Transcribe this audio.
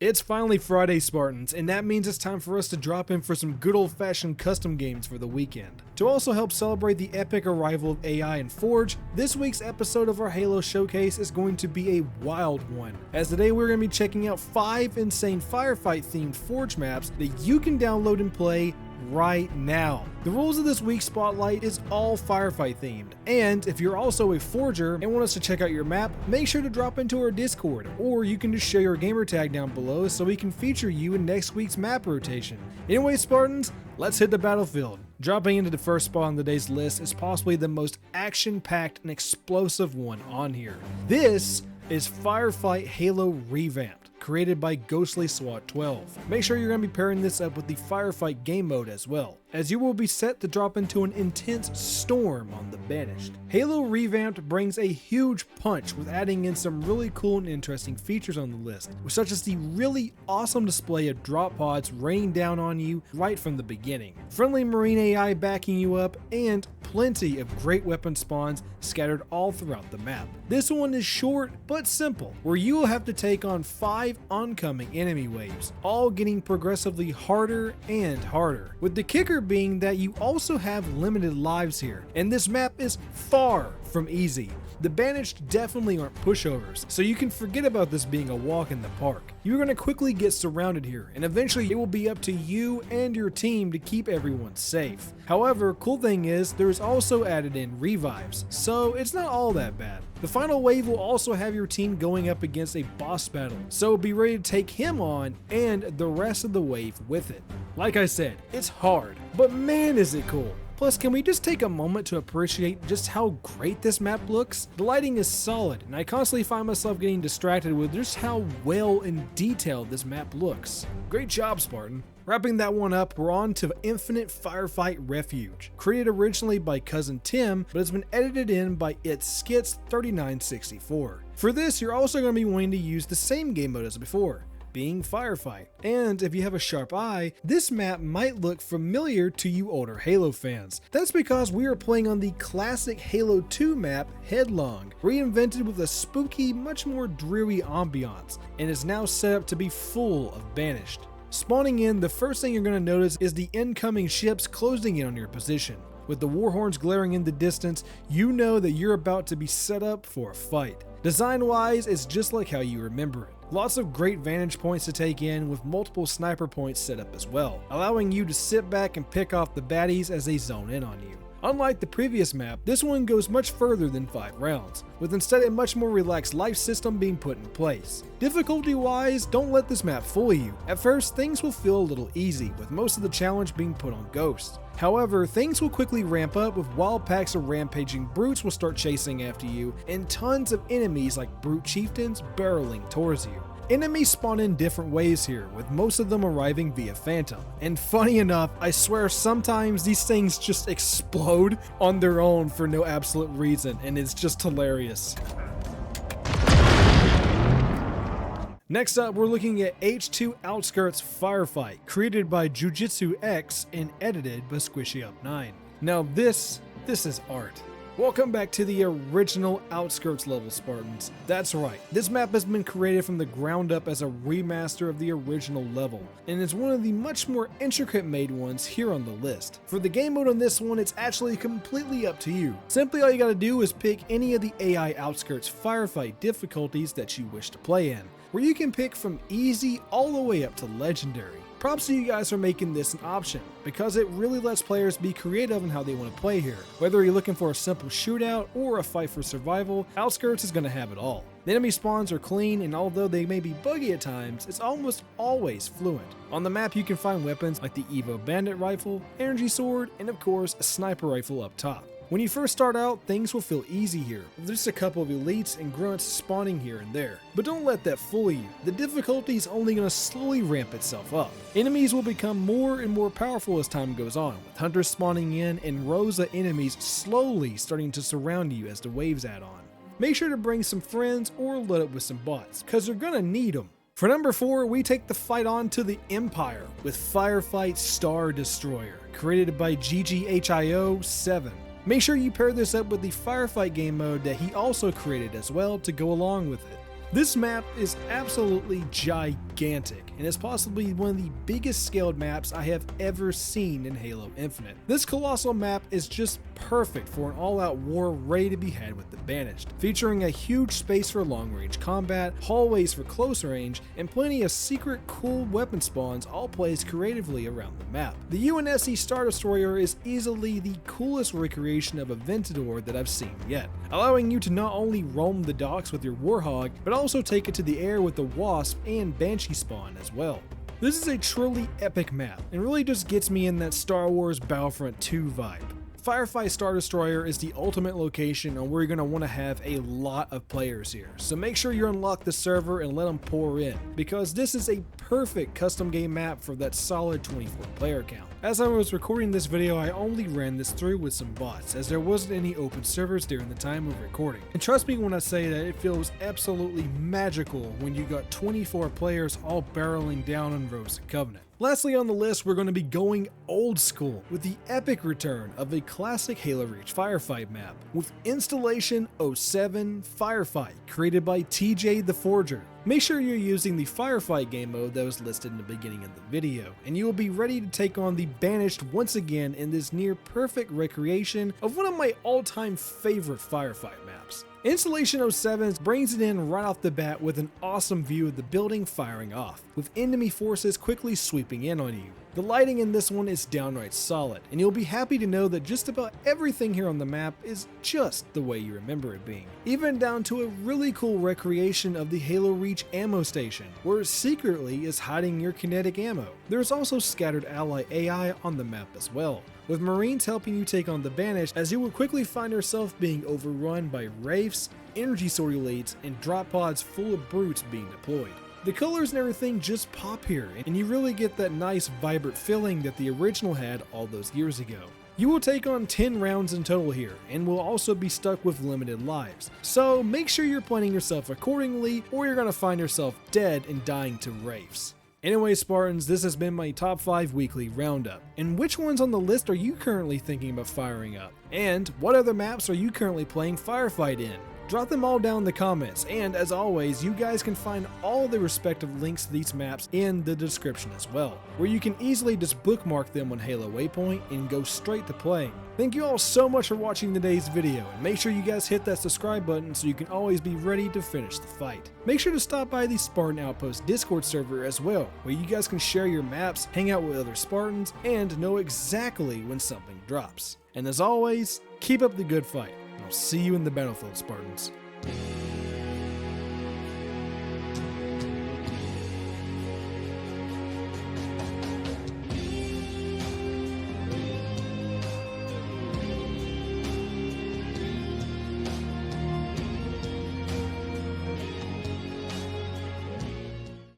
It's finally Friday, Spartans, and that means it's time for us to drop in for some good old-fashioned custom games for the weekend. To also help celebrate the epic arrival of AI in Forge, this week's episode of our Halo Showcase is going to be a wild one, as today we're going to be checking out 5 insane firefight-themed Forge maps that you can download and play right now. The rules of this week's spotlight is all firefight themed, and if you're also a forger and want us to check out your map, make sure to drop into our Discord, or you can just share your gamer tag down below so we can feature you in next week's map rotation. Anyway, Spartans, let's hit the battlefield. Dropping into the first spot on today's list is possibly the most action-packed and explosive one on here. This is Firefight Halo Revamped, created by Ghostly SWAT 12. Make sure you're going to be pairing this up with the Firefight game mode as well, as you will be set to drop into an intense storm on the Banished. Halo Revamped brings a huge punch with adding in some really cool and interesting features on the list, such as the really awesome display of drop pods raining down on you right from the beginning, friendly marine AI backing you up, and plenty of great weapon spawns scattered all throughout the map. This one is short but simple, where you will have to take on 5 oncoming enemy waves, all getting progressively harder and harder, with the kicker being that you also have limited lives here, and this map is far from easy. The Banished definitely aren't pushovers, so you can forget about this being a walk in the park. You're going to quickly get surrounded here, and eventually it will be up to you and your team to keep everyone safe. However, cool thing is, there's also added in revives, so it's not all that bad. The final wave will also have your team going up against a boss battle, so be ready to take him on and the rest of the wave with it. Like I said, it's hard, but man is it cool. Plus, can we just take a moment to appreciate just how great this map looks? The lighting is solid, and I constantly find myself getting distracted with just how well and detailed this map looks. Great job, Spartan. Wrapping that one up, we're on to InfiniteForges Refuge, created originally by Cousin Tim, but has been edited in by itskits3964. For this, you're also going to be wanting to use the same game mode as before, being Firefight. And if you have a sharp eye, this map might look familiar to you older Halo fans. That's because we are playing on the classic Halo 2 map, Headlong, reinvented with a spooky, much more dreary ambiance, and is now set up to be full of Banished. Spawning in, the first thing you're going to notice is the incoming ships closing in on your position. With the warhorns glaring in the distance, you know that you're about to be set up for a fight. Design-wise, it's just like how you remember it. Lots of great vantage points to take in, with multiple sniper points set up as well, allowing you to sit back and pick off the baddies as they zone in on you. Unlike the previous map, this one goes much further than 5 rounds, with instead a much more relaxed life system being put in place. Difficulty-wise, don't let this map fool you. At first, things will feel a little easy, with most of the challenge being put on Ghosts. However, things will quickly ramp up, with wild packs of rampaging brutes will start chasing after you, and tons of enemies like brute chieftains barreling towards you. Enemies spawn in different ways here, with most of them arriving via Phantom. And funny enough, I swear sometimes these things just explode on their own for no absolute reason, and it's just hilarious. Next up, we're looking at H2 Outskirts Firefight, created by Jujitsu X and edited by SquishyUp9. Now this is art. Welcome back to the original Outskirts level, Spartans. That's right, this map has been created from the ground up as a remaster of the original level, and is one of the much more intricate made ones here on the list. For the game mode on this one, it's actually completely up to you. Simply all you gotta do is pick any of the AI Outskirts Firefight difficulties that you wish to play in, where you can pick from easy all the way up to legendary. Props to you guys for making this an option, because it really lets players be creative in how they want to play here. Whether you're looking for a simple shootout or a fight for survival, Outskirts is going to have it all. The enemy spawns are clean, and although they may be buggy at times, it's almost always fluent. On the map you can find weapons like the Evo Bandit Rifle, Energy Sword, and of course a Sniper Rifle up top. When you first start out, things will feel easy here, with just a couple of elites and grunts spawning here and there. But don't let that fool you, the difficulty is only going to slowly ramp itself up. Enemies will become more and more powerful as time goes on, with hunters spawning in and rows of enemies slowly starting to surround you as the waves add on. Make sure to bring some friends or load up with some bots, cause you're gonna need them. For number 4, we take the fight on to the Empire with Firefight Star Destroyer, created by GGHIO7. Make sure you pair this up with the Firefight game mode that he also created as well to go along with it. This map is absolutely gigantic, and is possibly one of the biggest scaled maps I have ever seen in Halo Infinite. This colossal map is just perfect for an all-out war ready to be had with the Banished, featuring a huge space for long-range combat, hallways for close range, and plenty of secret cool weapon spawns all placed creatively around the map. The UNSC Star Destroyer is easily the coolest recreation of a Ventador that I've seen yet, allowing you to not only roam the docks with your Warhog, but also take it to the air with the Wasp and Banshee spawn as well. This is a truly epic map, and really just gets me in that Star Wars Battlefront 2 vibe. Firefight Star Destroyer is the ultimate location on where you're going to want to have a lot of players here, so make sure you unlock the server and let them pour in, because this is a perfect custom game map for that solid 24 player count. As I was recording this video, I only ran this through with some bots, as there wasn't any open servers during the time of recording. And trust me when I say that it feels absolutely magical when you got 24 players all barreling down on Rose of Covenant. Lastly on the list, we're going to be going old school with the epic return of a classic Halo Reach Firefight map with Installation 07 Firefight, created by TJ the Forger. Make sure you're using the Firefight game mode that was listed in the beginning of the video, and you will be ready to take on the Banished once again in this near perfect recreation of one of my all-time favorite Firefight maps. Installation 07 brings it in right off the bat with an awesome view of the building firing off, with enemy forces quickly sweeping in on you. The lighting in this one is downright solid, and you'll be happy to know that just about everything here on the map is just the way you remember it being. Even down to a really cool recreation of the Halo Reach ammo station, where secretly is hiding your kinetic ammo. There's also scattered ally AI on the map as well, with Marines helping you take on the Banished, as you will quickly find yourself being overrun by Wraiths, energy sword elites, and drop pods full of brutes being deployed. The colors and everything just pop here, and you really get that nice vibrant feeling that the original had all those years ago. You will take on 10 rounds in total here, and will also be stuck with limited lives, so make sure you're planning yourself accordingly, or you're going to find yourself dead and dying to Wraiths. Anyway, Spartans, this has been my top 5 weekly roundup. And which ones on the list are you currently thinking about firing up? And what other maps are you currently playing Firefight in? Drop them all down in the comments, and as always, you guys can find all the respective links to these maps in the description as well, where you can easily just bookmark them on Halo Waypoint and go straight to playing. Thank you all so much for watching today's video, and make sure you guys hit that subscribe button so you can always be ready to finish the fight. Make sure to stop by the Spartan Outpost Discord server as well, where you guys can share your maps, hang out with other Spartans, and know exactly when something drops. And as always, keep up the good fight. I'll see you in the battlefield, Spartans.